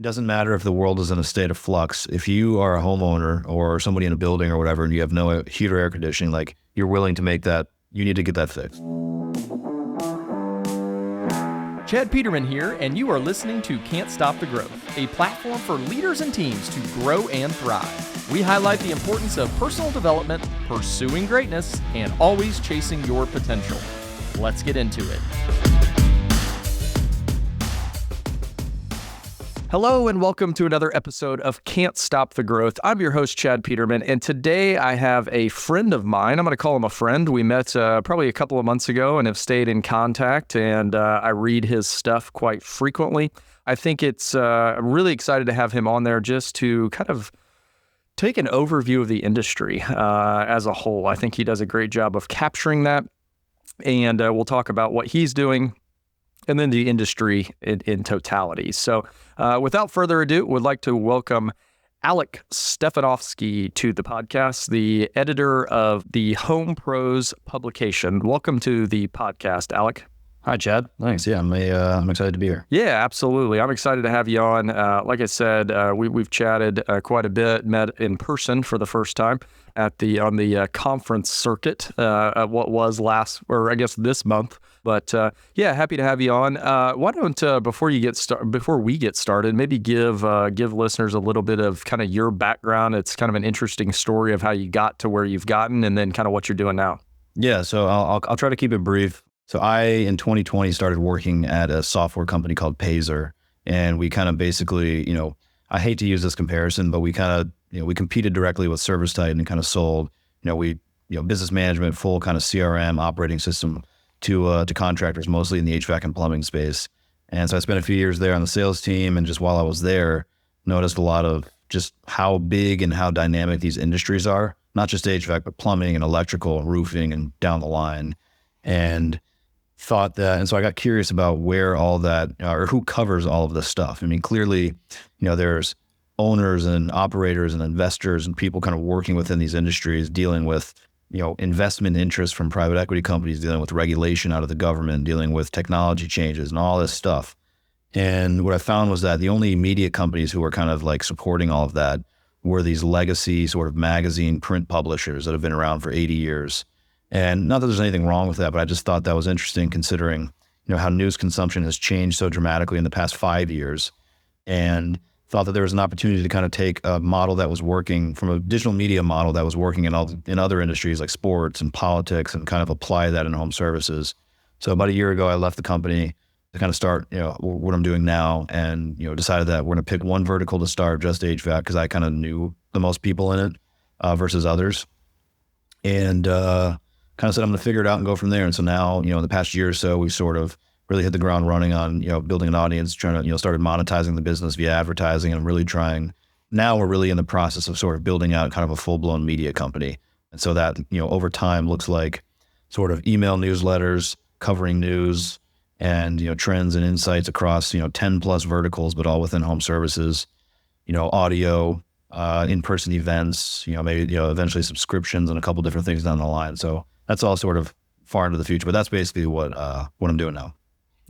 It doesn't matter if the world is in a state of flux. If you are a homeowner or somebody in a building or whatever, and you have no heat or air conditioning, like you're willing to make that, you need to get that fixed. Chad Peterman here, and you are listening to Can't Stop the Growth, a platform for leaders and teams to grow and thrive. We highlight the importance of personal development, pursuing greatness, and always chasing your potential. Let's get into it. Hello and welcome to another episode of Can't Stop the Growth. I'm your host, Chad Peterman, and today I have a friend of mine. I'm going to call him a friend. We met probably a couple of months ago and have stayed in contact, and I read his stuff quite frequently. I think I'm really excited to have him on there just to kind of take an overview of the industry as a whole. I think he does a great job of capturing that, and we'll talk about what he's doing and then the industry in totality. So without further ado, would like to welcome Alec Stefanovski to the podcast, the editor of the Homepros publication. Welcome to the podcast, Alec. Hi, Chad. Thanks. Yeah, I'm excited to be here. Yeah, absolutely. I'm excited to have you on. Like I said, we've chatted quite a bit, met in person for the first time on the conference circuit, what was this month. But yeah, happy to have you on. Why don't before we get started, maybe give listeners a little bit of kind of your background. It's kind of an interesting story of how you got to where you've gotten, and then kind of what you're doing now. Yeah, so I'll try to keep it brief. So I, in 2020, started working at a software company called Payzer, and we kind of basically, I hate to use this comparison, but we kind of, we competed directly with ServiceTitan and kind of sold, business management, full kind of CRM operating system to contractors, mostly in the HVAC and plumbing space. And so I spent a few years there on the sales team, and just while I was there, noticed a lot of just how big and how dynamic these industries are, not just HVAC, but plumbing and electrical and roofing and down the line. And so I got curious about where all that, or who covers all of this stuff. I mean, clearly, there's owners and operators and investors and people kind of working within these industries, dealing with, investment interest from private equity companies, dealing with regulation out of the government, dealing with technology changes and all this stuff. And what I found was that the only immediate companies who were kind of like supporting all of that were these legacy sort of magazine print publishers that have been around for 80 years. And not that there's anything wrong with that, but I just thought that was interesting considering, how news consumption has changed so dramatically in the past 5 years, and thought that there was an opportunity to kind of take a model that was working from a digital media model that was working in other industries like sports and politics and kind of apply that in home services. So about a year ago, I left the company to kind of start, what I'm doing now, and, decided that we're going to pick one vertical to start, just HVAC, because I kind of knew the most people in it versus others. And, kind of said, I'm going to figure it out and go from there. And so now, in the past year or so, we sort of really hit the ground running on, building an audience, trying to, started monetizing the business via advertising, and really trying. Now we're really in the process of sort of building out kind of a full-blown media company. And so that, over time looks like sort of email newsletters covering news and, trends and insights across, 10 plus verticals, but all within home services, audio, in-person events, maybe, eventually subscriptions and a couple different things down the line. So that's all sort of far into the future, but that's basically what I'm doing now.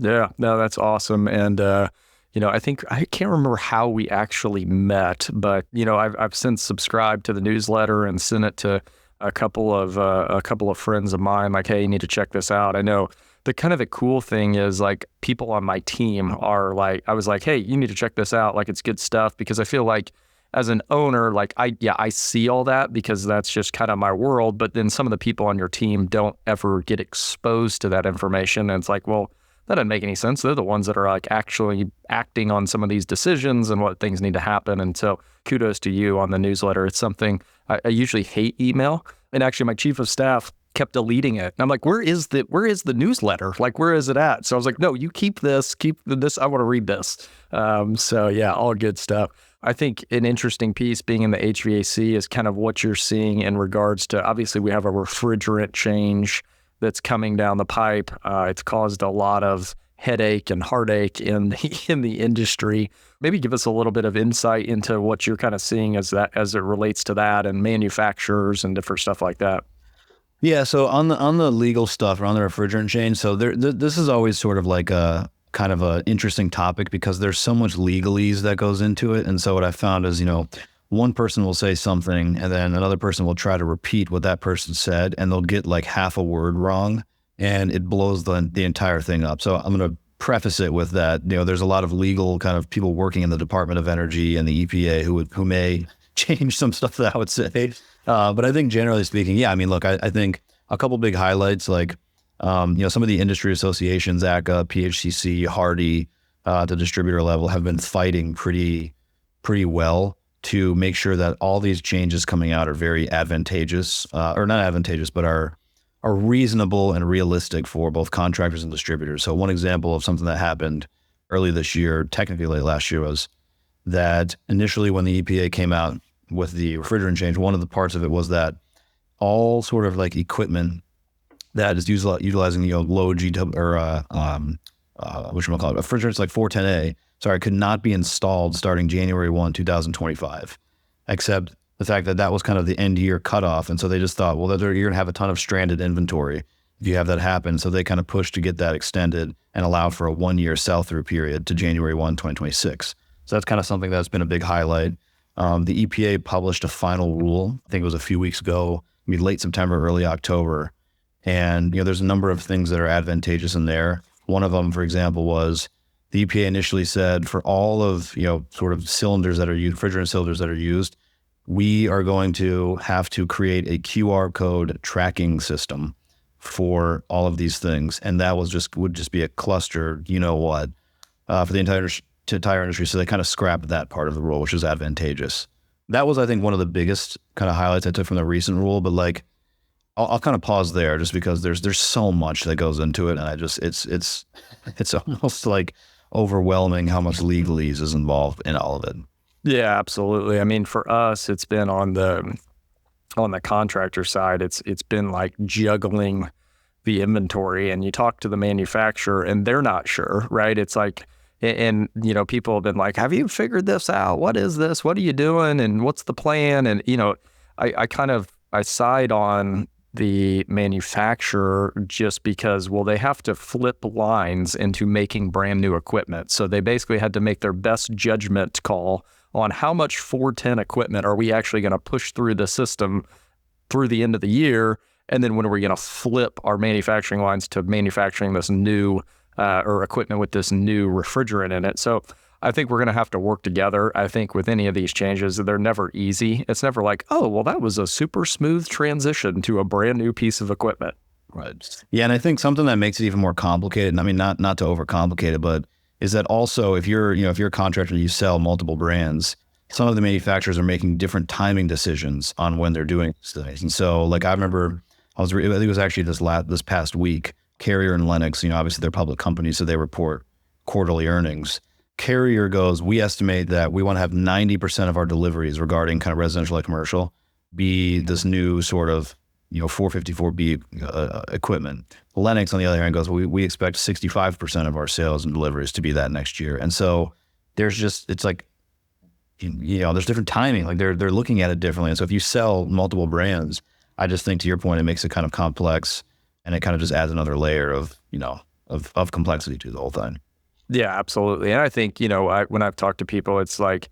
Yeah, no, that's awesome. And, I think I can't remember how we actually met, but, I've since subscribed to the newsletter and sent it to a couple of friends of mine, like, hey, you need to check this out. I know the cool thing is, like, people on my team are like, I was like, hey, you need to check this out. Like, it's good stuff, because I feel like as an owner, like I see all that because that's just kind of my world. But then some of the people on your team don't ever get exposed to that information. And it's like, well, that doesn't make any sense. They're the ones that are like actually acting on some of these decisions and what things need to happen. And so kudos to you on the newsletter. It's something I usually hate email. And actually my chief of staff kept deleting it. And I'm like, where is the newsletter? Like, where is it at? So I was like, no, you keep this. I want to read this. So yeah, all good stuff. I think an interesting piece being in the HVAC is kind of what you're seeing in regards to, obviously we have a refrigerant change that's coming down the pipe. It's caused a lot of headache and heartache in the industry. Maybe give us a little bit of insight into what you're kind of seeing as it relates to that and manufacturers and different stuff like that. Yeah, so on the legal stuff or on the refrigerant change, so this is always sort of like a kind of an interesting topic because there's so much legalese that goes into it. And so what I found is, one person will say something and then another person will try to repeat what that person said, and they'll get like half a word wrong, and it blows the entire thing up. So I'm going to preface it with that, there's a lot of legal kind of people working in the Department of Energy and the EPA who may change some stuff that I would say. But I think generally speaking, yeah, I mean, look, I think a couple big highlights, like, some of the industry associations, ACA, PHCC, Hardy, at the distributor level have been fighting pretty well to make sure that all these changes coming out are very advantageous, or not advantageous, but are reasonable and realistic for both contractors and distributors. So one example of something that happened early this year, technically late last year, was that initially when the EPA came out with the refrigerant change, one of the parts of it was that all sort of like equipment that is utilizing low GW or whatchamacallit, refrigerants like 410A, could not be installed starting January 1, 2025, except the fact that that was kind of the end year cutoff. And so they just thought, well, you're going to have a ton of stranded inventory if you have that happen. So they kind of pushed to get that extended and allow for a 1 year sell-through period to January 1, 2026. So that's kind of something that's been a big highlight. The EPA published a final rule, I think it was a few weeks ago, maybe late September, early October. And, there's a number of things that are advantageous in there. One of them, for example, was the EPA initially said for all of, sort of cylinders that are used, refrigerant cylinders that are used, we are going to have to create a QR code tracking system for all of these things. And that would just be a cluster, for the entire industry. So they kind of scrapped that part of the rule, which is advantageous. That was, I think, one of the biggest kind of highlights I took from the recent rule, but like, I'll kind of pause there just because there's so much that goes into it, and it's almost like overwhelming how much legalese is involved in all of it. Yeah, absolutely. I mean, for us, it's been on the contractor side. It's been like juggling the inventory, and you talk to the manufacturer, and they're not sure, right? It's like, and people have been like, "Have you figured this out? What is this? What are you doing? And what's the plan?" And I side on the manufacturer just because, well, they have to flip lines into making brand new equipment. So they basically had to make their best judgment call on how much 410 equipment are we actually going to push through the system through the end of the year. And then when are we going to flip our manufacturing lines to manufacturing this new or equipment with this new refrigerant in it. So I think we're going to have to work together. I think with any of these changes, they're never easy. It's never like, oh, well, that was a super smooth transition to a brand new piece of equipment. Right. Yeah, and I think something that makes it even more complicated, and I mean, not to overcomplicate it, but is that also if you're a contractor and you sell multiple brands, some of the manufacturers are making different timing decisions on when they're doing things. And so, like, I remember I think it was actually this past week, Carrier and Lennox, obviously they're public companies, so they report quarterly earnings. Carrier goes, we estimate that we want to have 90% of our deliveries regarding kind of residential and commercial be this new sort of, 454B equipment. Lennox, on the other hand, goes, we expect 65% of our sales and deliveries to be that next year. And so it's like, there's different timing. Like they're looking at it differently. And so if you sell multiple brands, I just think to your point, it makes it kind of complex, and it kind of just adds another layer of complexity to the whole thing. Yeah, absolutely. And I think, when I've talked to people, it's like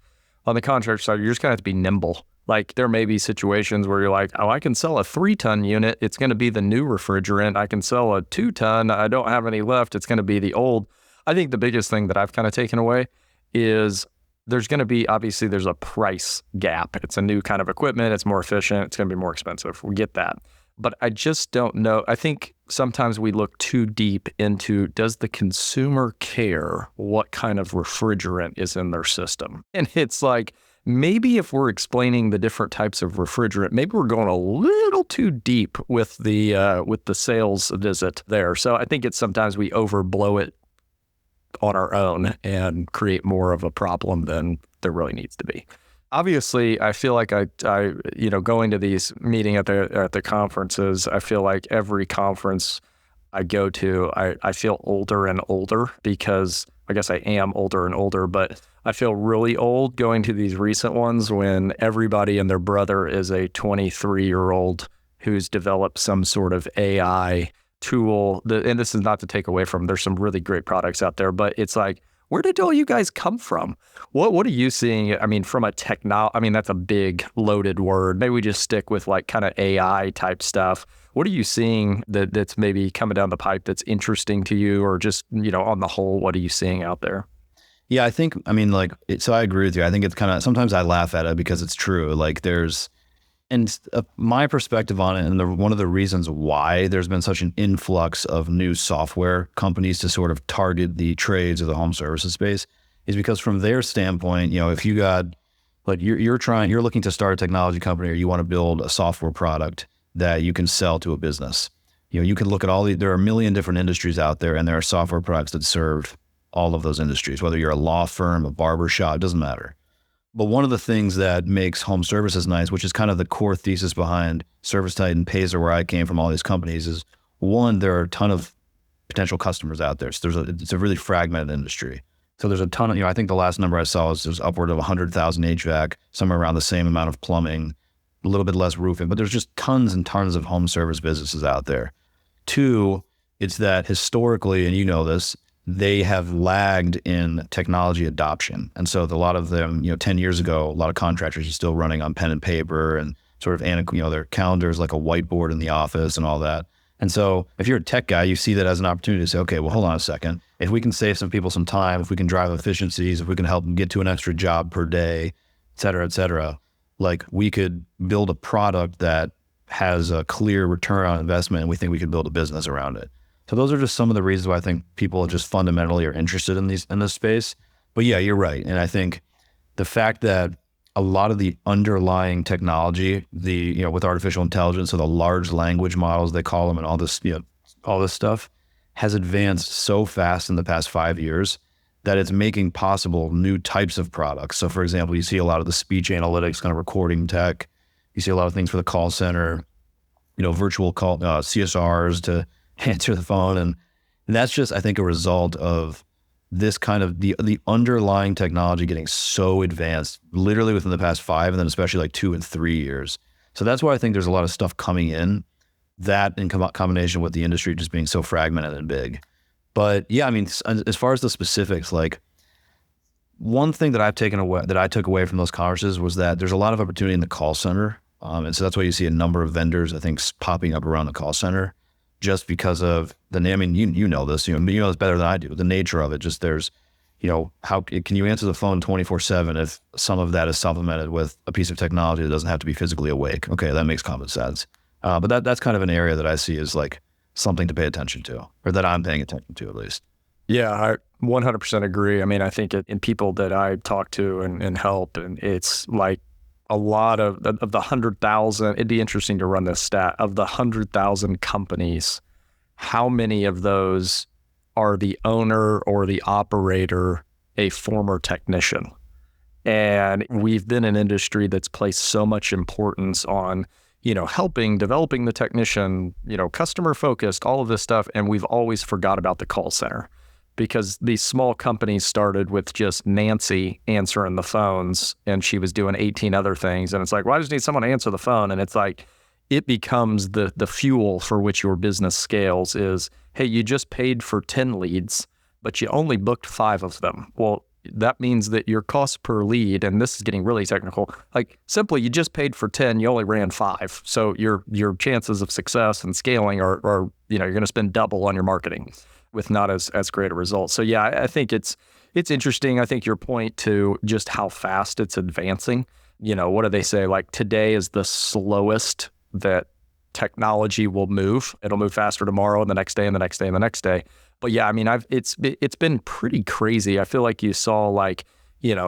on the contractor side, you're just going to have to be nimble. Like there may be situations where you're like, oh, I can sell a 3-ton unit. It's going to be the new refrigerant. I can sell a 2-ton. I don't have any left. It's going to be the old. I think the biggest thing that I've kind of taken away is there's going to be, obviously there's a price gap. It's a new kind of equipment. It's more efficient. It's going to be more expensive. We get that. But I just don't know. I think sometimes we look too deep into, does the consumer care what kind of refrigerant is in their system? And it's like, maybe if we're explaining the different types of refrigerant, maybe we're going a little too deep with the sales visit there. So I think it's sometimes we overblow it on our own and create more of a problem than there really needs to be. Obviously, I feel like I going to these meetings at the conferences, I feel like every conference I go to, I feel older and older because I guess I am older and older, but I feel really old going to these recent ones when everybody and their brother is a 23-year-old who's developed some sort of AI tool and this is not to take away from, there's some really great products out there, but it's like, where did all you guys come from? What are you seeing? I mean, from a that's a big loaded word. Maybe we just stick with like kind of AI type stuff. What are you seeing that's maybe coming down the pipe that's interesting to you, or just, on the whole, what are you seeing out there? Yeah, so I agree with you. I think it's kind of, sometimes I laugh at it because it's true. Like my perspective on it, and one of the reasons why there's been such an influx of new software companies to sort of target the trades or the home services space, is because from their standpoint, if you got, like, you're looking to start a technology company, or you want to build a software product that you can sell to a business. You can look at there are a million different industries out there, and there are software products that serve all of those industries, whether you're a law firm, a barber shop, it doesn't matter. But one of the things that makes home services nice, which is kind of the core thesis behind ServiceTitan, Payzer, where I came from, all these companies, is one, there are a ton of potential customers out there. So it's a really fragmented industry. So there's a ton of, I think the last number I saw was there's upward of 100,000 HVAC, somewhere around the same amount of plumbing, a little bit less roofing, but there's just tons and tons of home service businesses out there. Two, it's that historically, and you know this, they have lagged in technology adoption. And so a lot of them, 10 years ago, a lot of contractors are still running on pen and paper and sort of, their calendars like a whiteboard in the office and all that. And so if you're a tech guy, you see that as an opportunity to say, okay, well, hold on a second. If we can save some people some time, if we can drive efficiencies, if we can help them get to an extra job per day, et cetera, like we could build a product that has a clear return on investment, and we think we could build a business around it. So those are just some of the reasons why I think people just fundamentally are interested in this space. But yeah, you're right. And I think the fact that a lot of the underlying technology, with artificial intelligence, so the large language models, they call them, and all this stuff has advanced so fast in the past 5 years that it's making possible new types of products. So for example, you see a lot of the speech analytics, kind of recording tech. You see a lot of things for the call center, virtual call, CSRs to answer the phone. And that's just, I think, a result of this kind of the underlying technology getting so advanced literally within the past 5, and then especially like 2 and 3 years. So that's why I think there's a lot of stuff coming in, that in combination with the industry just being so fragmented and big. But yeah, as far as the specifics, like one thing that I took away from those conferences was that there's a lot of opportunity in the call center. And so that's why you see a number of vendors, I think, popping up around the call center, just because of the name. You know this, you know this better than I do. The nature of it, just there's, how can you answer the phone 24/7 if some of that is supplemented with a piece of technology that doesn't have to be physically awake? Okay, that makes common sense. But that's kind of an area that I see as like something to pay attention to, or that I'm paying attention to at least. Yeah, I 100% agree. I think in people that I talk to and help, and it's like a lot of the 100,000, it'd be interesting to run this stat, of the 100,000 companies, how many of those are the owner or the operator a former technician? And we've been an industry that's placed so much importance on, developing the technician, customer focused, all of this stuff. And we've always forgot about the call center, because these small companies started with just Nancy answering the phones, and she was doing 18 other things. And it's like, well, I just need someone to answer the phone. And it's like, it becomes the fuel for which your business scales is, hey, you just paid for 10 leads, but you only booked 5 of them. Well, that means that your cost per lead, and this is getting really technical, like simply you just paid for 10, you only ran 5. So your chances of success and scaling are you're going to spend double on your marketing with not as great a result. So yeah, I think it's interesting. I think your point to just how fast it's advancing. What do they say? Like today is the slowest that technology will move. It'll move faster tomorrow, and the next day, and the next day, and the next day. But yeah, it's been pretty crazy. I feel like you saw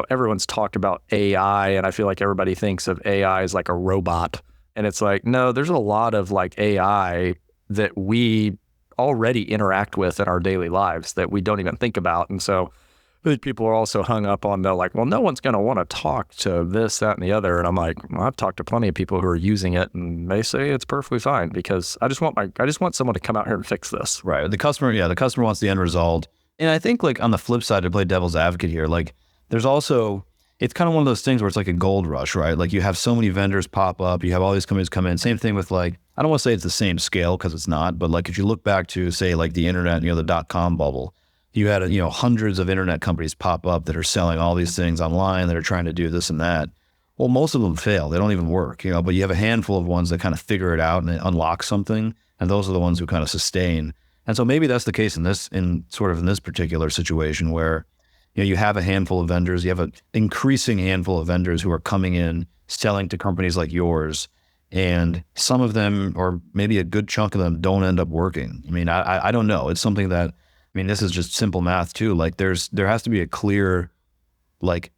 everyone's talked about AI, and I feel like everybody thinks of AI as like a robot. And it's like, no, there's a lot of like AI that we already interact with in our daily lives that we don't even think about. And so I think people are also hung up on the like, well, no one's going to want to talk to this, that, and the other. And I'm like, well, I've talked to plenty of people who are using it, and they say it's perfectly fine, because I just want someone to come out here and fix this. Right. The customer wants the end result. And I think like on the flip side, to play devil's advocate here, like there's also, it's kind of one of those things where it's like a gold rush, right? Like you have so many vendors pop up, you have all these companies come in. Same thing with like, I don't want to say it's the same scale because it's not, but like if you look back to say like the internet, the .com bubble, you had, hundreds of internet companies pop up that are selling all these things online that are trying to do this and that. Well, most of them fail. They don't even work, but you have a handful of ones that kind of figure it out and they unlock something. And those are the ones who kind of sustain. And so maybe that's the case in this particular situation where, you have a handful of vendors, you have an increasing handful of vendors who are coming in, selling to companies like yours. And some of them, or maybe a good chunk of them, don't end up working. I mean, I don't know. It's something that, this is just simple math too. Like there has to be a clear, like,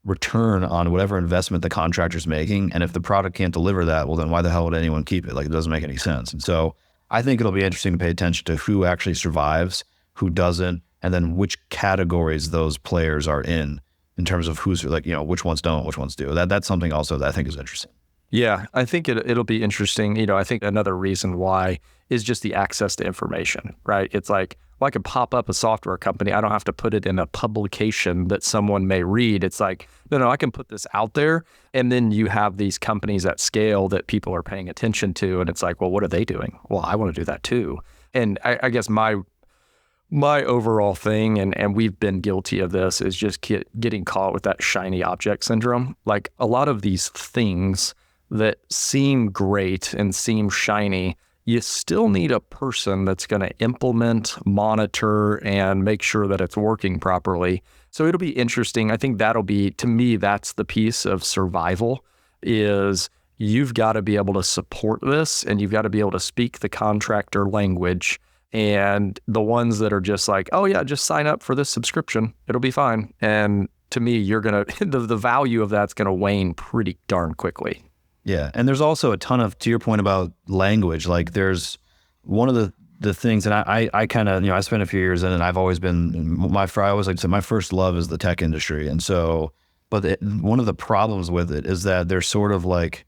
return on whatever investment the contractor's making. And if the product can't deliver that, well, then why the hell would anyone keep it? Like, it doesn't make any sense. And so I think it'll be interesting to pay attention to who actually survives, who doesn't, and then which categories those players are in terms of who's like, which ones don't, which ones do. That's something also that I think is interesting. Yeah, I think it'll be interesting. I think another reason why is just the access to information, right? It's like, well, I can pop up a software company. I don't have to put it in a publication that someone may read. It's like, no, I can put this out there. And then you have these companies at scale that people are paying attention to. And it's like, well, what are they doing? Well, I want to do that too. And I guess my overall thing, and we've been guilty of this, is just getting caught with that shiny object syndrome. Like a lot of these things that seem great and seem shiny, you still need a person that's going to implement, monitor, and make sure that it's working properly. So it'll be interesting. I think to me, that's the piece of survival, is you've got to be able to support this, and you've got to be able to speak the contractor language. And the ones that are just like, oh yeah, just sign up for this subscription, it'll be fine. And to me, the value of that's going to wane pretty darn quickly. Yeah. And there's also a ton of, to your point about language, like there's one of the things, and I kind of, I spent a few years in it, and I've always been, I always like to say my first love is the tech industry. And so, but one of the problems with it is that they're sort of like,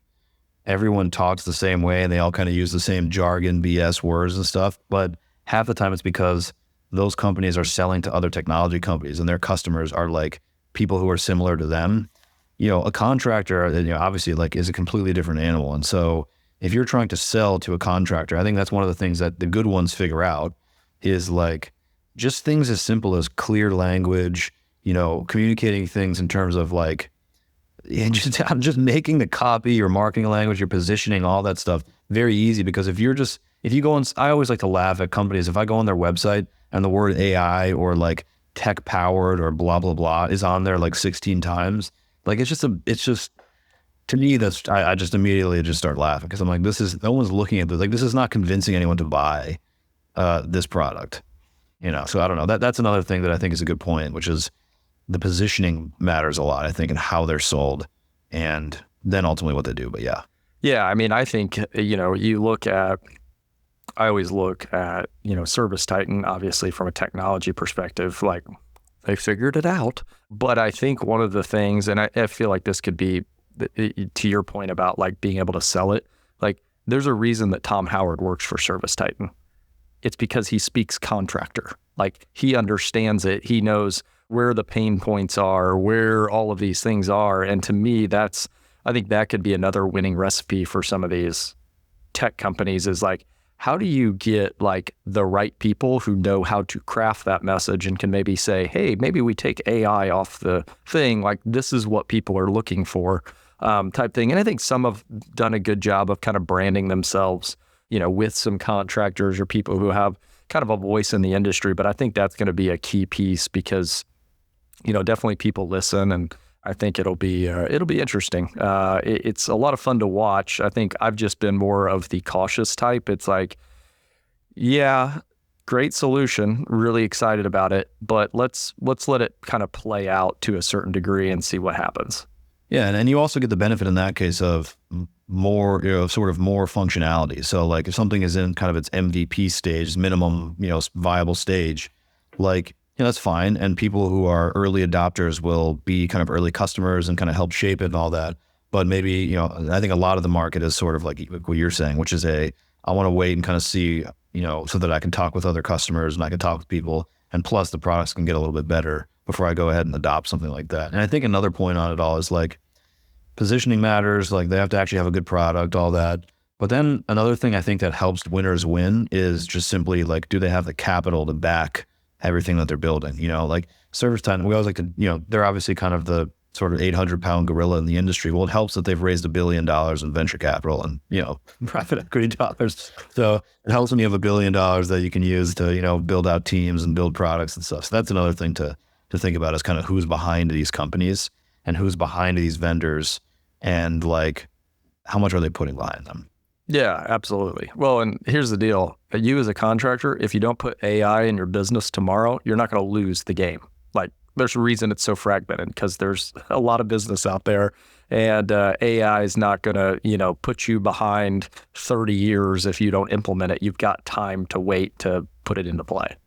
everyone talks the same way and they all kind of use the same jargon, BS words and stuff. But half the time it's because those companies are selling to other technology companies and their customers are like people who are similar to them. A contractor, obviously like is a completely different animal. And so if you're trying to sell to a contractor, I think that's one of the things that the good ones figure out is like just things as simple as clear language, communicating things in terms of like, just making the copy, your marketing language, your positioning, all that stuff very easy. Because if you go on, I always like to laugh at companies. If I go on their website and the word AI or like tech powered or blah, blah, blah is on there like 16 times, like it's just to me, I just immediately just start laughing because I'm like, no one's looking at this. Like, this is not convincing anyone to buy this product, So I don't know. That's another thing that I think is a good point, which is the positioning matters a lot, I think, in how they're sold and then ultimately what they do. But yeah. Yeah. I mean, I think, I always look at, Service Titan, obviously from a technology perspective, like they figured it out. But I think one of the things, and I feel like this could be to your point about like being able to sell it, like there's a reason that Tom Howard works for Service Titan. It's because he speaks contractor. Like he understands it. He knows where the pain points are, where all of these things are. And to me, I think that could be another winning recipe for some of these tech companies is like, how do you get like the right people who know how to craft that message and can maybe say, hey, maybe we take AI off the thing, like this is what people are looking for, type thing. And I think some have done a good job of kind of branding themselves, with some contractors or people who have kind of a voice in the industry. But I think that's going to be a key piece because, definitely people listen, and I think it'll be interesting. It's a lot of fun to watch. I think I've just been more of the cautious type. It's like, yeah, great solution, really excited about it, but let's let it kind of play out to a certain degree and see what happens. Yeah, and you also get the benefit in that case of more, sort of more functionality. So like if something is in kind of its MVP stage, minimum, viable stage, like, that's fine. And people who are early adopters will be kind of early customers and kind of help shape it and all that. But maybe, I think a lot of the market is sort of like what you're saying, which is I want to wait and kind of see, so that I can talk with other customers and I can talk with people. And plus the products can get a little bit better before I go ahead and adopt something like that. And I think another point on it all is like positioning matters. Like they have to actually have a good product, all that. But then another thing I think that helps winners win is just simply like, do they have the capital to back everything that they're building? You know, like ServiceTitan, we always like to, you know, they're obviously kind of the sort of 800-pound gorilla in the industry. Well, it helps that they've raised $1 billion in venture capital and, you know, private equity dollars. So it helps when you have $1 billion that you can use to, you know, build out teams and build products and stuff. So that's another thing to think about, is kind of who's behind these companies and who's behind these vendors, and like how much are they putting behind them. Yeah, absolutely. Well, and here's the deal. You as a contractor, if you don't put AI in your business tomorrow, you're not going to lose the game. Like there's a reason it's so fragmented, because there's a lot of business out there, and AI is not going to, you know, put you behind 30 years if you don't implement it. You've got time to wait to put it into play.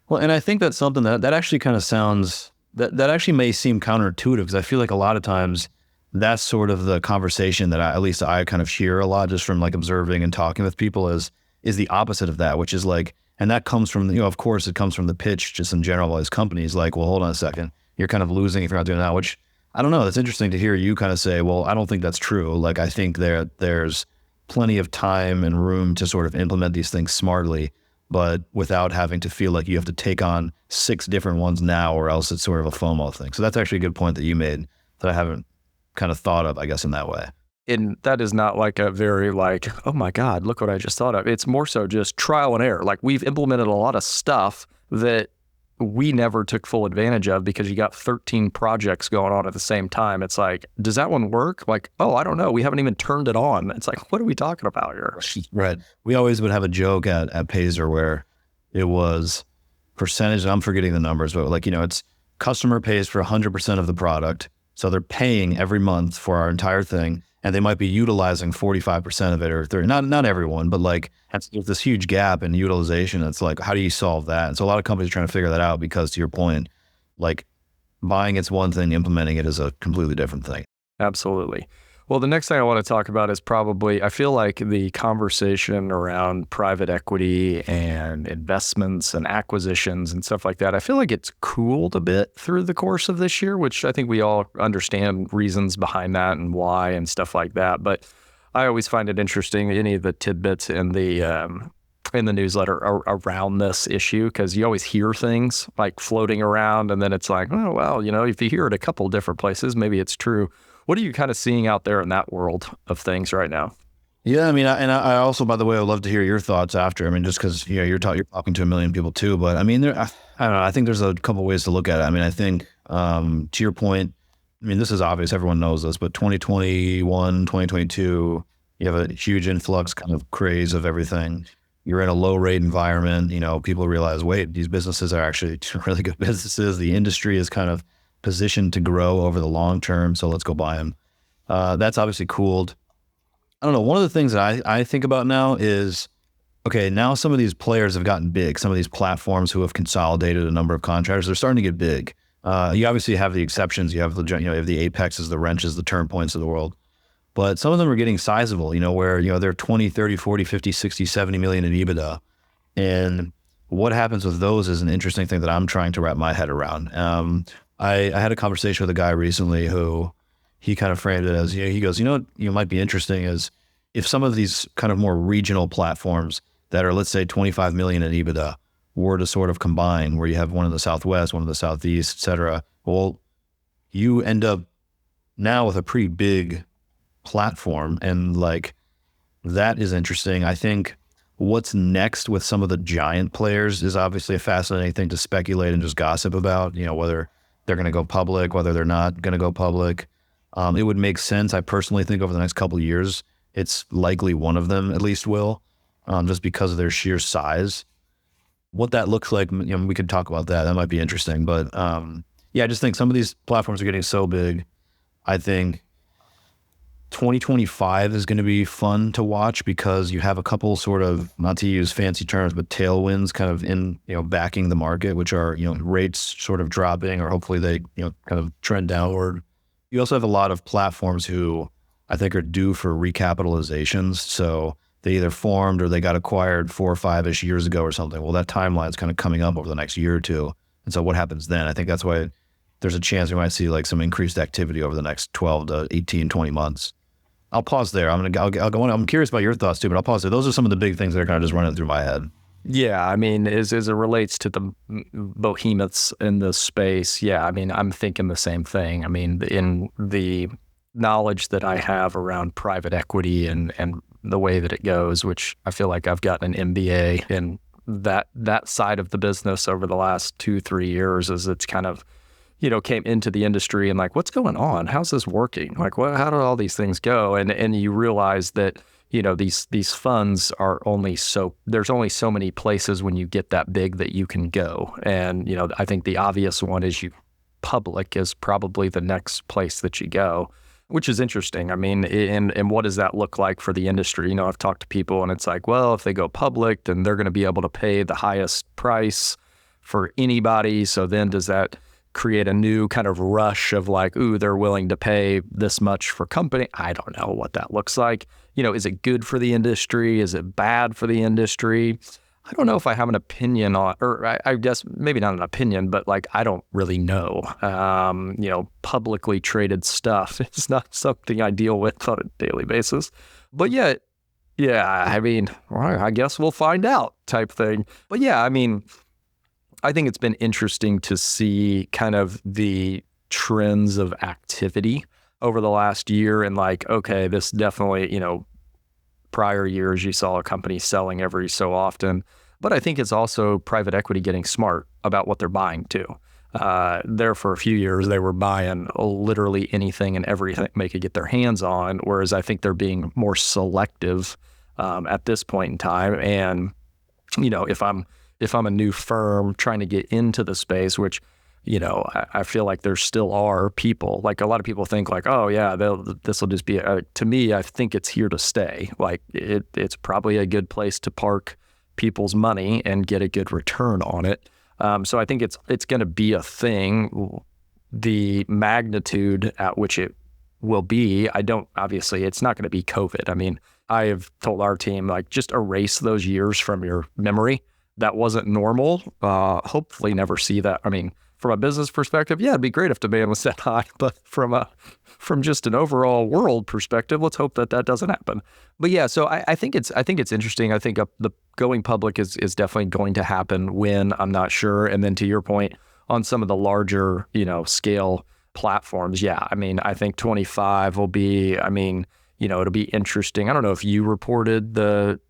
Well, and I think that's something that actually kind of sounds, that actually may seem counterintuitive, because I feel like a lot of times that's sort of the conversation that at least I kind of hear a lot just from like observing and talking with people is the opposite of that, which is like, and that comes from, you know, of course it comes from the pitch just in general as companies, like, well, hold on a second, you're kind of losing if you're not doing that, which I don't know. That's interesting to hear you kind of say, well, I don't think that's true. Like, I think there's plenty of time and room to sort of implement these things smartly, but without having to feel like you have to take on 6 different ones now, or else it's sort of a FOMO thing. So that's actually a good point that you made that I haven't kind of thought of, I guess, in that way. And that is not like a very like, oh my God, look what I just thought of. It's more so just trial and error. Like we've implemented a lot of stuff that we never took full advantage of because you got 13 projects going on at the same time. It's like, does that one work? Like, oh, I don't know. We haven't even turned it on. It's like, what are we talking about here? Right. We always would have a joke at Payzer where it was percentage, I'm forgetting the numbers, but like, you know, it's customer pays for 100% of the product. So they're paying every month for our entire thing, and they might be utilizing 45% of it or 30, not everyone, but like there's this huge gap in utilization. It's like, how do you solve that? And so a lot of companies are trying to figure that out, because to your point, like buying it's one thing, implementing it is a completely different thing. Absolutely. Well, the next thing I want to talk about is probably, I feel like the conversation around private equity and investments and acquisitions and stuff like that, I feel like it's cooled a bit through the course of this year, which I think we all understand reasons behind that and why and stuff like that. But I always find it interesting, any of the tidbits in the newsletter around this issue, because you always hear things like floating around, and then it's like, oh, well, you know, if you hear it a couple different places, maybe it's true. What are you kind of seeing out there in that world of things right now? Yeah, I mean, I also, by the way, I'd love to hear your thoughts after. I mean, just because, you know, you're talking to 1 million people too, but I mean, I don't know. I think there's a couple ways to look at it. I mean, I think to your point, I mean, this is obvious. Everyone knows this, but 2021, 2022, you have a huge influx kind of craze of everything. You're in a low rate environment. You know, people realize, wait, these businesses are actually really good businesses. The industry is kind of positioned to grow over the long term, so let's go buy them. That's obviously cooled. I don't know. One of the things that I think about now is, okay, now some of these players have gotten big. Some of these platforms who have consolidated a number of contractors, they're starting to get big. You obviously have the exceptions. You have you have the Apexes, the Wrenches, the Turn Points of the world. But some of them are getting sizable, you know, where, you know, they're 20, 30, 40, 50, 60, 70 million in EBITDA. And what happens with those is an interesting thing that I'm trying to wrap my head around. I had a conversation with a guy recently who he kind of framed it as, you know, he goes, you know what, might be interesting is if some of these kind of more regional platforms that are, let's say, 25 million in EBITDA were to sort of combine, where you have one in the Southwest, one in the Southeast, et cetera. Well, you end up now with a pretty big platform, and like that is interesting. I think what's next with some of the giant players is obviously a fascinating thing to speculate and just gossip about, you know, whether they're going to go public, whether they're not going to go public. It would make sense. I personally think over the next couple of years, it's likely one of them at least will, just because of their sheer size. What that looks like, you know, we could talk about that. That might be interesting. But yeah, I just think some of these platforms are getting so big. I think 2025 is going to be fun to watch, because you have a couple sort of, not to use fancy terms, but tailwinds kind of in, you know, backing the market, which are, you know, rates sort of dropping, or hopefully they, you know, kind of trend downward. You also have a lot of platforms who I think are due for recapitalizations. So they either formed or they got acquired 4 or 5-ish years ago or something. Well, that timeline is kind of coming up over the next year or two. And so what happens then? I think that's why there's a chance we might see like some increased activity over the next 12 to 18, 20 months. I'll pause there. I'll go on. I'm curious about your thoughts too, but I'll pause there. Those are some of the big things that are kind of just running through my head. Yeah, I mean, as it relates to the behemoths in this space, yeah, I mean, I'm thinking the same thing. I mean, in the knowledge that I have around private equity and the way that it goes, which I feel like I've gotten an MBA in that side of the business over the last 2-3 years, as it's kind of, came into the industry and like, what's going on? How's this working? Like, how do all these things go? And you realize that, these funds are there's only so many places when you get that big that you can go. And, I think the obvious one is public is probably the next place that you go, which is interesting. I mean, and what does that look like for the industry? I've talked to people and it's like, well, if they go public, then they're going to be able to pay the highest price for anybody. So then does that create a new kind of rush of like, ooh, they're willing to pay this much for company? I don't know what that looks like. Is it good for the industry? Is it bad for the industry? I don't know if I have an opinion on, or I guess maybe not an opinion, but like, I don't really know. Publicly traded stuff is not something I deal with on a daily basis. But yeah, I mean, well, I guess we'll find out type thing. But yeah, I mean, I think it's been interesting to see kind of the trends of activity over the last year, and like, okay, this definitely, prior years you saw a company selling every so often, but I think it's also private equity getting smart about what they're buying too. There for a few years, they were buying literally anything and everything they could get their hands on, whereas I think they're being more selective at this point in time. And, if I'm a new firm trying to get into the space, which, I feel like there still are people, like a lot of people think like, oh yeah, this will just be, to me, I think it's here to stay. Like it's probably a good place to park people's money and get a good return on it. So I think it's going to be a thing. The magnitude at which it will be, obviously it's not going to be COVID. I mean, I have told our team, like, just erase those years from your memory. That wasn't normal. Hopefully never see that. I mean, from a business perspective, yeah, it'd be great if demand was that high, but from just an overall world perspective, let's hope that doesn't happen. But yeah, so I think it's interesting. I think the going public is definitely going to happen when, I'm not sure. And then to your point on some of the larger, scale platforms, yeah, I mean, I think 25 will be, it'll be interesting. I don't know if you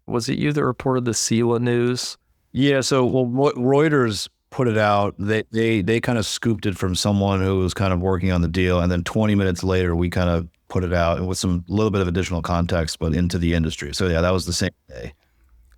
was it you that reported the SELA news? Yeah, so Reuters put it out. They kind of scooped it from someone who was kind of working on the deal, and then 20 minutes later, we kind of put it out with some little bit of additional context, but into the industry. So yeah, that was the same day.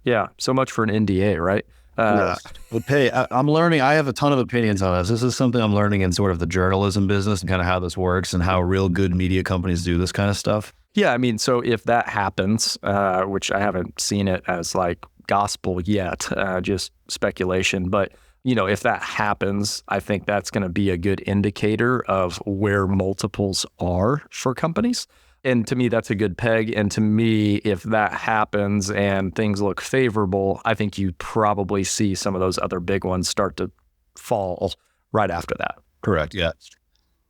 Yeah, so much for an NDA, right? But hey, I'm learning. I have a ton of opinions on this. This is something I'm learning in sort of the journalism business and kind of how this works and how real good media companies do this kind of stuff. Yeah, I mean, so if that happens, which I haven't seen it as like gospel yet, just speculation, but if that happens, I think that's going to be a good indicator of where multiples are for companies. And to me, that's a good peg. And to me, if that happens and things look favorable, I think you probably see some of those other big ones start to fall right after that. Correct. Yeah.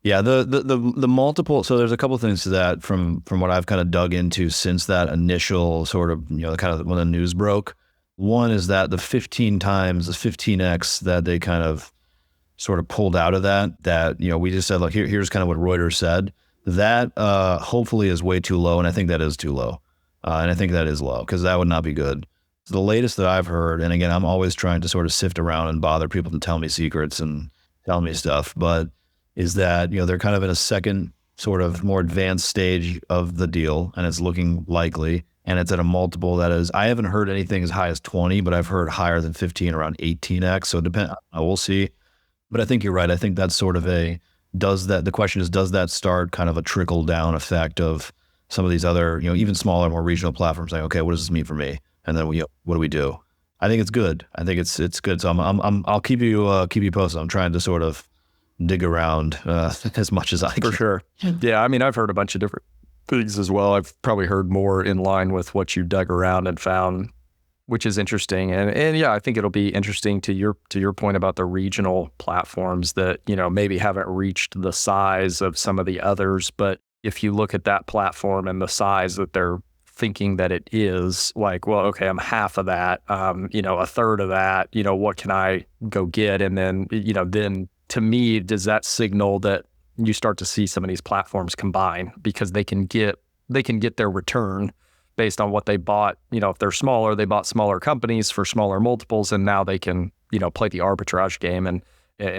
Yeah. The multiple. So there's a couple of things to that from what I've kind of dug into since that initial sort of, kind of when the news broke. One is that the 15 times, the 15x that they kind of sort of pulled out of that, we just said, look, here's kind of what Reuters said. That hopefully is way too low. And I think that is too low. And I think that is low because that would not be good. So the latest that I've heard, and again, I'm always trying to sort of sift around and bother people to tell me secrets and tell me stuff, but is that, they're kind of in a second sort of more advanced stage of the deal, and it's looking likely. And it's at a multiple that is, I haven't heard anything as high as 20, but I've heard higher than 15, around 18x. So we'll see. But I think you're right. I think that's sort of the question is, does that start kind of a trickle down effect of some of these other, even smaller, more regional platforms saying, okay, what does this mean for me? And then what do we do? I think it's good. I think it's good. So I'll keep you posted. I'm trying to sort of dig around as much as I can. For sure. Yeah. I mean, I've heard a bunch of different things as well. I've probably heard more in line with what you dug around and found which is interesting. And yeah, I think it'll be interesting to your point about the regional platforms that, maybe haven't reached the size of some of the others. But if you look at that platform and the size that they're thinking that it is, like, well, okay, I'm half of that, a third of that, what can I go get? And then, then to me, does that signal that you start to see some of these platforms combine because they can get their return based on what they bought? If they're smaller, they bought smaller companies for smaller multiples, and now they can, play the arbitrage game and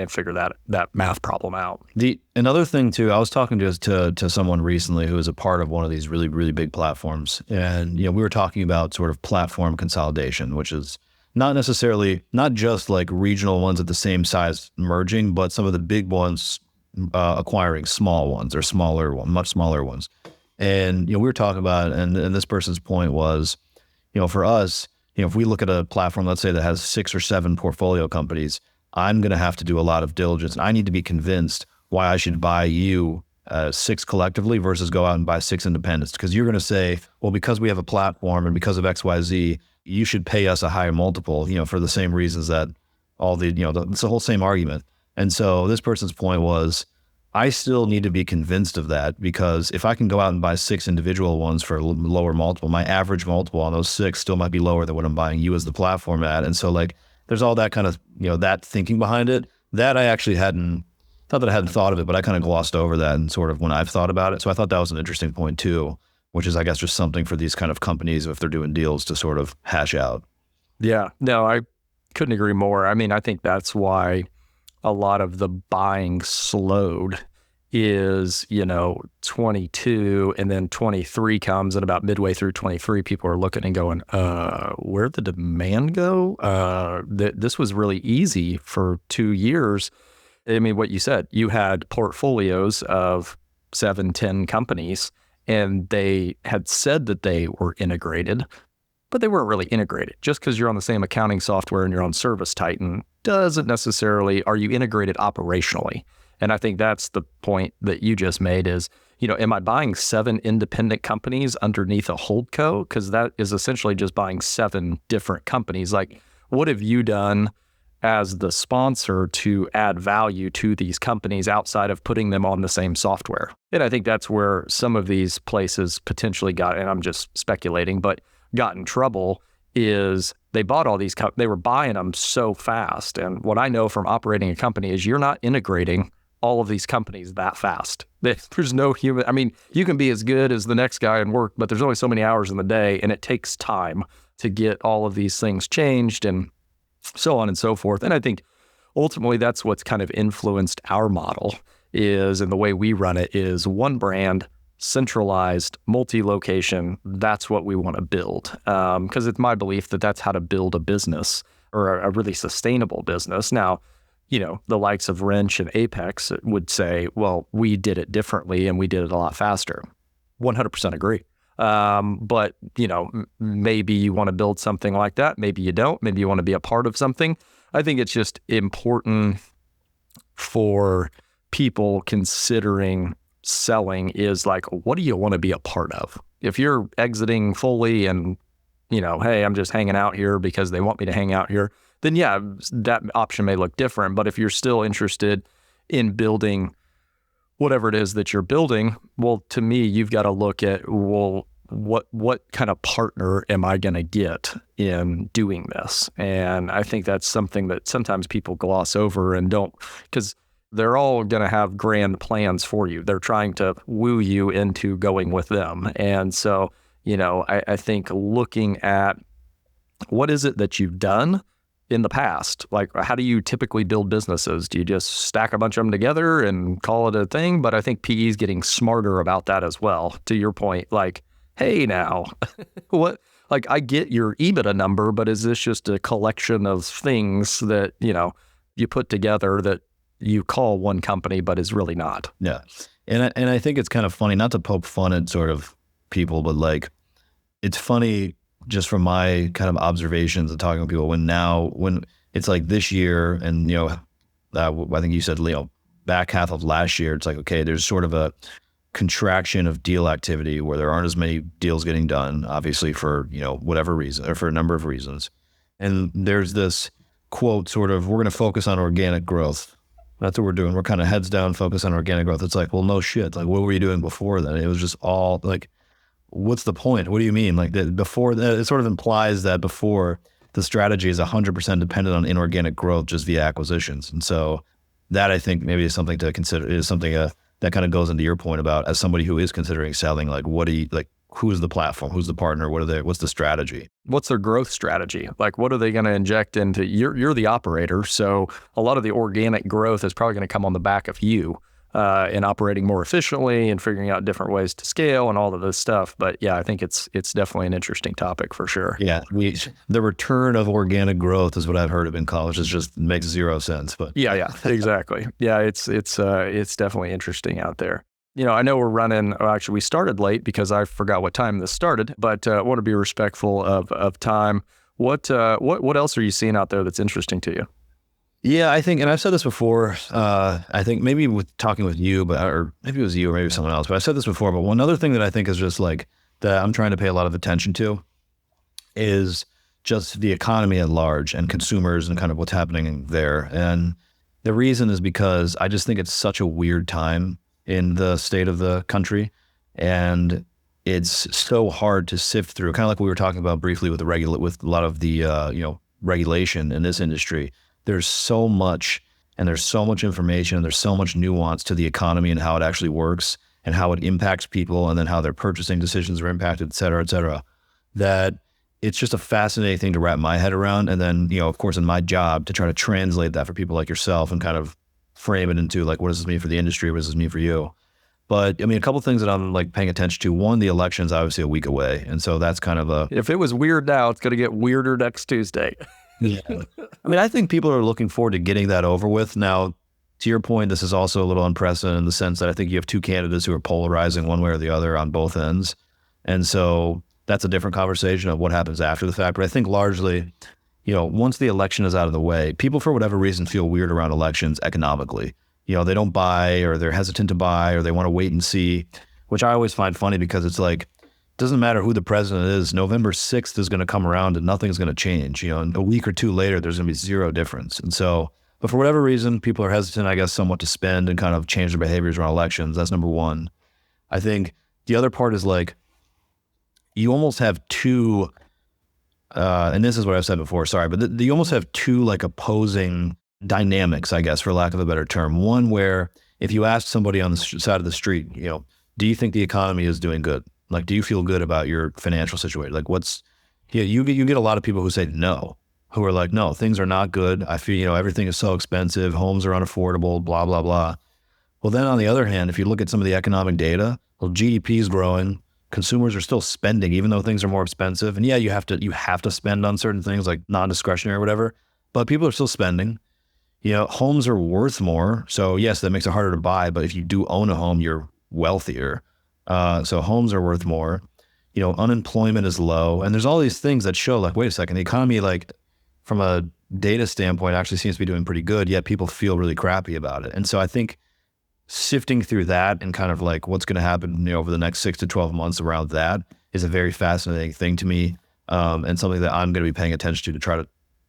figure that math problem out. Another thing too, I was talking to someone recently who is a part of one of these really, really big platforms. And, we were talking about sort of platform consolidation, which is not just like regional ones at the same size merging, but some of the big ones acquiring small ones or much smaller ones. And, we were talking about, and this person's point was, for us, if we look at a platform, let's say that has 6 or 7 portfolio companies, I'm going to have to do a lot of diligence. And I need to be convinced why I should buy you 6 collectively versus go out and buy 6 independents. Because you're going to say, well, because we have a platform and because of XYZ, you should pay us a higher multiple, for the same reasons that all the, it's the whole same argument. And so this person's point was, I still need to be convinced of that, because if I can go out and buy 6 individual ones for a lower multiple, my average multiple on those 6 still might be lower than what I'm buying you as the platform at. And so like, there's all that kind of, that thinking behind it that I actually hadn't thought of it, but I kind of glossed over that and sort of when I've thought about it. So I thought that was an interesting point too, which is, I guess, just something for these kind of companies, if they're doing deals, to sort of hash out. Yeah, no, I couldn't agree more. I mean, I think that's why a lot of the buying slowed is, 22 and then 23 comes, and about midway through 23, people are looking and going, where'd the demand go? This was really easy for 2 years. I mean, what you said, you had portfolios of 7, 10 companies, and they had said that they were integrated, but they weren't really integrated. Just because you're on the same accounting software and you're on Service Titan doesn't necessarily, are you integrated operationally? And I think that's the point that you just made is, am I buying 7 independent companies underneath a holdco? Because that is essentially just buying 7 different companies. Like, what have you done as the sponsor to add value to these companies outside of putting them on the same software? And I think that's where some of these places potentially got, and I'm just speculating, but got in trouble, is they bought all these they were buying them so fast. And what I know from operating a company is you're not integrating all of these companies that fast. There's no human, I mean, you can be as good as the next guy and work, but there's only so many hours in the day, and it takes time to get all of these things changed and so on and so forth. And I think ultimately that's what's kind of influenced our model is, and the way we run it is one brand, centralized, multi-location. That's what we want to build. Because it's my belief that that's how to build a business, or a really sustainable business. Now, the likes of Wrench and Apex would say, well, we did it differently and we did it a lot faster. 100% agree. But, maybe you want to build something like that. Maybe you don't. Maybe you want to be a part of something. I think it's just important for people considering selling is like, what do you want to be a part of? If you're exiting fully and, hey, I'm just hanging out here because they want me to hang out here, then yeah, that option may look different. But if you're still interested in building whatever it is that you're building, well, to me, you've got to look at, well, what kind of partner am I going to get in doing this? And I think that's something that sometimes people gloss over and don't, because they're all going to have grand plans for you. They're trying to woo you into going with them. And so, I think looking at what is it that you've done in the past? Like, how do you typically build businesses? Do you just stack a bunch of them together and call it a thing? But I think PE is getting smarter about that as well. To your point, like, hey, now, what? Like, I get your EBITDA number, but is this just a collection of things that, you put together that you call one company, but is really not? Yeah. And I think it's kind of funny, not to poke fun at sort of people, but like, it's funny just from my kind of observations and talking to people when it's like this year and, I think you said, back half of last year, it's like, okay, there's sort of contraction of deal activity where there aren't as many deals getting done, obviously for, whatever reason or for a number of reasons. And there's this quote sort of, we're going to focus on organic growth. That's what we're doing. We're kind of heads down, focus on organic growth. It's like, well, no shit. Like, what were you doing before then? It was just all like, what's the point? What do you mean? Like before that, it sort of implies that before the strategy is 100% dependent on inorganic growth just via acquisitions. And so that, I think, maybe is something to consider, is something that kind of goes into your point about, as somebody who is considering selling, like, who's the platform, who's the partner, what's the strategy? What's their growth strategy? Like, what are they going to inject into, you're the operator. So a lot of the organic growth is probably going to come on the back of you in operating more efficiently and figuring out different ways to scale and all of this stuff. But yeah, I think it's definitely an interesting topic for sure. Yeah. The return of organic growth is what I've heard of in college. It just makes zero sense, but yeah, exactly. Yeah. It's definitely interesting out there. I know we're running, actually we started late because I forgot what time this started, but I want to be respectful of time. What else are you seeing out there that's interesting to you? Yeah, I think, and I've said this before, I think maybe with talking with you, or maybe it was you or maybe someone else, but I've said this before, but one other thing that I think is just like, that I'm trying to pay a lot of attention to is just the economy at large and consumers and kind of what's happening there. And the reason is because I just think it's such a weird time in the state of the country, and it's so hard to sift through, kind of like we were talking about briefly with with a lot of the regulation in this industry. There's so much, and there's so much information, and there's so much nuance to the economy and how it actually works and how it impacts people, and then how their purchasing decisions are impacted, et cetera, that it's just a fascinating thing to wrap my head around. And then, of course, in my job to try to translate that for people like yourself and kind of frame it into like, what does this mean for the industry? What does this mean for you? But I mean, a couple of things that I'm like paying attention to. One, the election's obviously a week away. And so that's kind of if it was weird now, it's going to get weirder next Tuesday. Yeah. I mean, I think people are looking forward to getting that over with. Now, to your point, this is also a little unprecedented in the sense that I think you have two candidates who are polarizing one way or the other on both ends. And so that's a different conversation of what happens after the fact. But I think largely, once the election is out of the way, people for whatever reason feel weird around elections economically. They don't buy, or they're hesitant to buy, or they want to wait and see, which I always find funny because it's like, doesn't matter who the president is, November 6th is going to come around and nothing's going to change. And a week or two later, there's going to be zero difference. And so, but for whatever reason, people are hesitant, I guess, somewhat to spend and kind of change their behaviors around elections. That's number one. I think the other part is like, you almost have two, and this is what I've said before, sorry, but you almost have two like opposing dynamics, I guess, for lack of a better term. One where if you ask somebody on the side of the street, do you think the economy is doing good? Like, do you feel good about your financial situation? Like you get a lot of people who say no, who are like, no, things are not good. I feel, everything is so expensive. Homes are unaffordable, blah, blah, blah. Well, then on the other hand, if you look at some of the economic data, well, GDP is growing. Consumers are still spending, even though things are more expensive. And yeah, you have to spend on certain things like non-discretionary or whatever, but people are still spending. Homes are worth more. So yes, that makes it harder to buy, but if you do own a home, you're wealthier. So homes are worth more. Unemployment is low. And there's all these things that show like, wait a second, the economy, like from a data standpoint, actually seems to be doing pretty good, yet people feel really crappy about it. And so I think sifting through that and kind of like what's going to happen over the next 6 to 12 months around that is a very fascinating thing to me, and something that I'm going to be paying attention to try to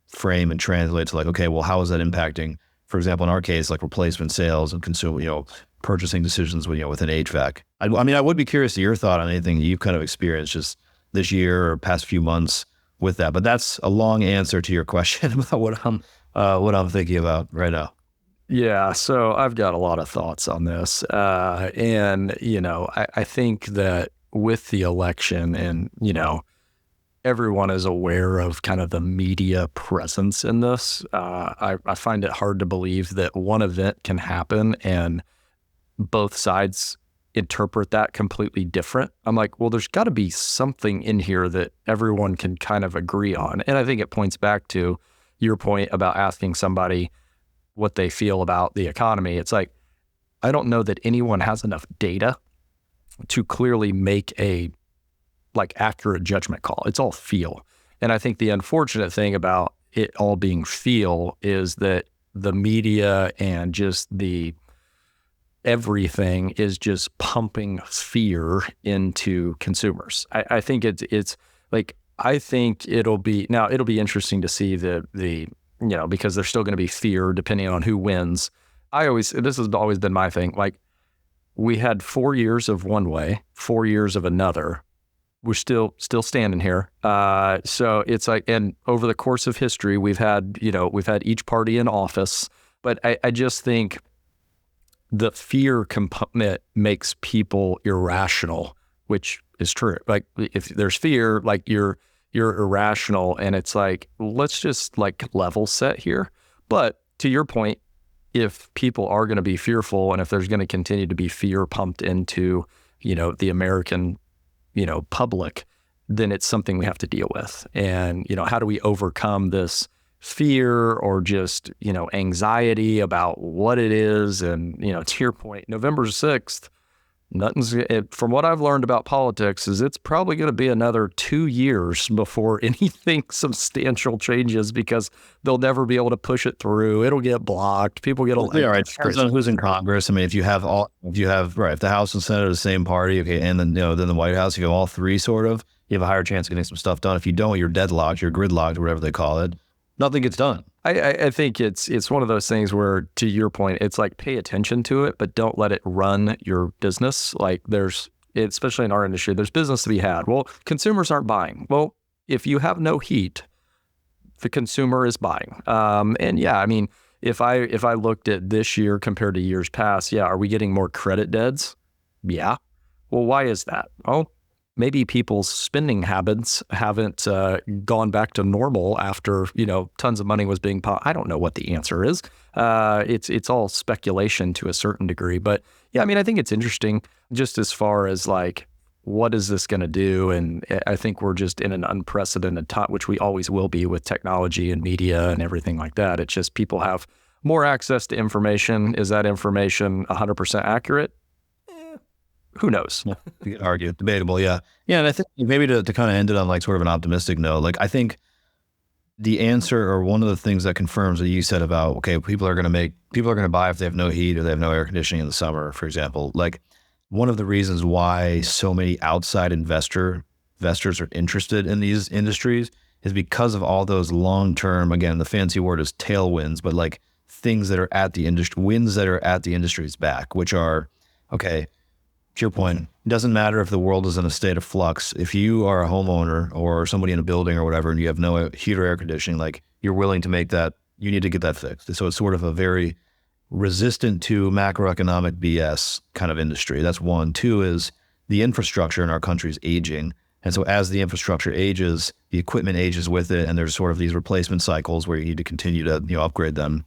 frame and translate to like, okay, well, how is that impacting, for example, in our case, like replacement sales and consumer, purchasing decisions within HVAC. I mean, I would be curious to your thought on anything you've kind of experienced just this year or past few months with that. But that's a long answer to your question about what I'm thinking about right now. Yeah, so I've got a lot of thoughts on this. And, I think that with the election and, everyone is aware of kind of the media presence in this. I find it hard to believe that one event can happen and both sides interpret that completely different. I'm like, well, there's got to be something in here that everyone can kind of agree on. And I think it points back to your point about asking somebody what they feel about the economy. It's like, I don't know that anyone has enough data to clearly make a accurate judgment call. It's all feel. And I think the unfortunate thing about it all being feel is that the media and just the everything is just pumping fear into consumers. I think it's like, I think it'll be interesting to see the because there's still going to be fear depending on who wins. This has always been my thing. Like, we had 4 years of one way, 4 years of another. We're still standing here. So it's like, and over the course of history, we've had each party in office, but I just think the fear component makes people irrational, which is true. Like, if there's fear, like you're irrational, and it's like, let's just like level set here. But to your point, if people are going to be fearful, and if there's going to continue to be fear pumped into, the American, public, then it's something we have to deal with. And, how do we overcome this fear or just, anxiety about what it is? And, to your point, November 6th, from what I've learned about politics, is it's probably going to be another 2 years before anything substantial changes, because they'll never be able to push it through. It'll get blocked. People get elected. Yeah, right. Depends on who's in Congress. I mean, if the House and Senate are the same party, okay, and then then the White House, you have all three sort of, you have a higher chance of getting some stuff done. If you don't, you're deadlocked, you're gridlocked, or whatever they call it. Nothing gets done. I think it's one of those things where, to your point, it's like, pay attention to it, but don't let it run your business. Like, especially in our industry, there's business to be had. Well, consumers aren't buying. Well, if you have no heat, the consumer is buying. And yeah, I mean, if I looked at this year compared to years past, yeah, are we getting more credit deads? Yeah. Well, why is that? Oh, maybe people's spending habits haven't gone back to normal after, tons of money was being I don't know what the answer is. It's all speculation to a certain degree. But yeah, I mean, I think it's interesting just as far as like, what is this going to do? And I think we're just in an unprecedented time, which we always will be with technology and media and everything like that. It's just people have more access to information. Is that information 100% accurate? Who knows? You could argue, debatable, yeah. Yeah, and I think maybe to kind of end it on like sort of an optimistic note, like, I think the answer, or one of the things that confirms what you said about, okay, people are going to buy if they have no heat or they have no air conditioning in the summer, for example. Like, one of the reasons why so many outside investors are interested in these industries is because of all those long-term, again, the fancy word is tailwinds, but like things that are at the industry, winds that are at the industry's back, which are, okay, to your point, it doesn't matter if the world is in a state of flux. If you are a homeowner or somebody in a building or whatever, and you have no heat or air conditioning, like, you're willing to make that, you need to get that fixed. So it's sort of a very resistant to macroeconomic BS kind of industry. That's one. Two is the infrastructure in our country is aging. And so as the infrastructure ages, the equipment ages with it. And there's sort of these replacement cycles where you need to continue to, upgrade them.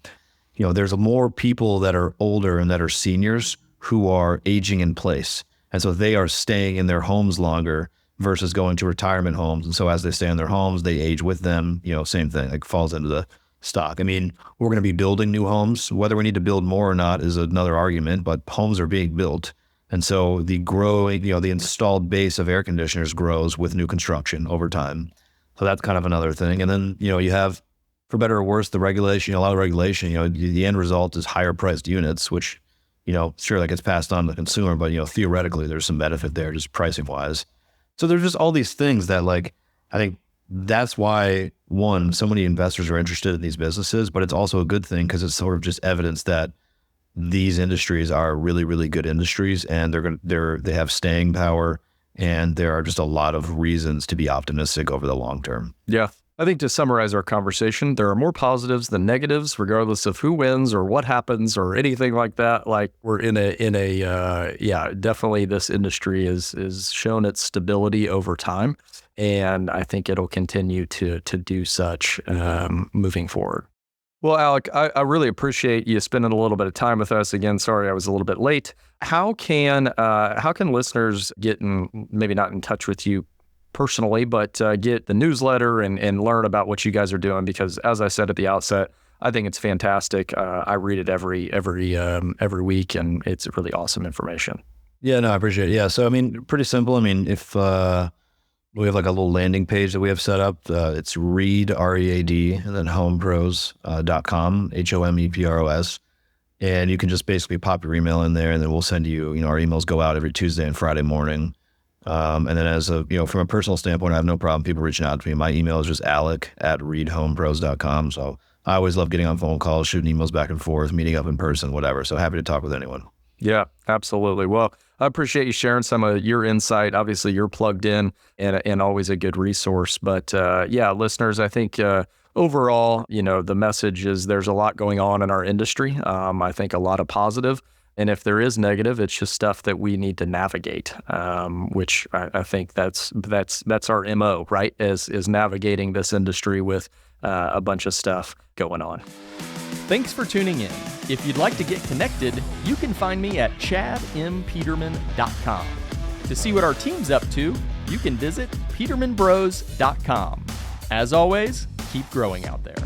There's more people that are older and that are seniors who are aging in place. And so they are staying in their homes longer versus going to retirement homes. And so as they stay in their homes, they age with them, same thing, like falls into the stock. I mean, we're going to be building new homes. Whether we need to build more or not is another argument, but homes are being built. And so the growing, the installed base of air conditioners grows with new construction over time. So that's kind of another thing. And then, you have, for better or worse, the regulation, a lot of regulation, the end result is higher priced units, which, sure, that gets passed on to the consumer, but, theoretically there's some benefit there just pricing wise. So there's just all these things that, like, I think that's why, one, so many investors are interested in these businesses, but it's also a good thing because it's sort of just evidence that these industries are really, really good industries, and they have staying power, and there are just a lot of reasons to be optimistic over the long term. Yeah. I think to summarize our conversation, there are more positives than negatives, regardless of who wins or what happens or anything like that. Like, we're definitely this industry is shown its stability over time. And I think it'll continue to do such moving forward. Well, Alec, I really appreciate you spending a little bit of time with us. Again, sorry I was a little bit late. How can listeners get maybe not in touch with you personally, but get the newsletter and learn about what you guys are doing? Because as I said at the outset, I think it's fantastic. I read it every week, and it's really awesome information. Yeah, no, I appreciate it. Yeah, so I mean, pretty simple. I mean, if we have like a little landing page that we have set up. It's read, READ, and then homepros.com, HOMEPROS. And you can just basically pop your email in there, and then we'll send you, our emails go out every Tuesday and Friday morning. And then from a personal standpoint, I have no problem people reaching out to me. My email is just alec@readhomepros.com. So I always love getting on phone calls, shooting emails back and forth, meeting up in person, whatever. So happy to talk with anyone. Yeah, absolutely. Well, I appreciate you sharing some of your insight. Obviously, you're plugged in and always a good resource. But yeah, listeners, I think overall, the message is there's a lot going on in our industry. I think a lot of positive. And if there is negative, it's just stuff that we need to navigate, which I think that's our MO, right? Is navigating this industry with a bunch of stuff going on. Thanks for tuning in. If you'd like to get connected, you can find me at chadmpeterman.com. To see what our team's up to, you can visit petermanbros.com. As always, keep growing out there.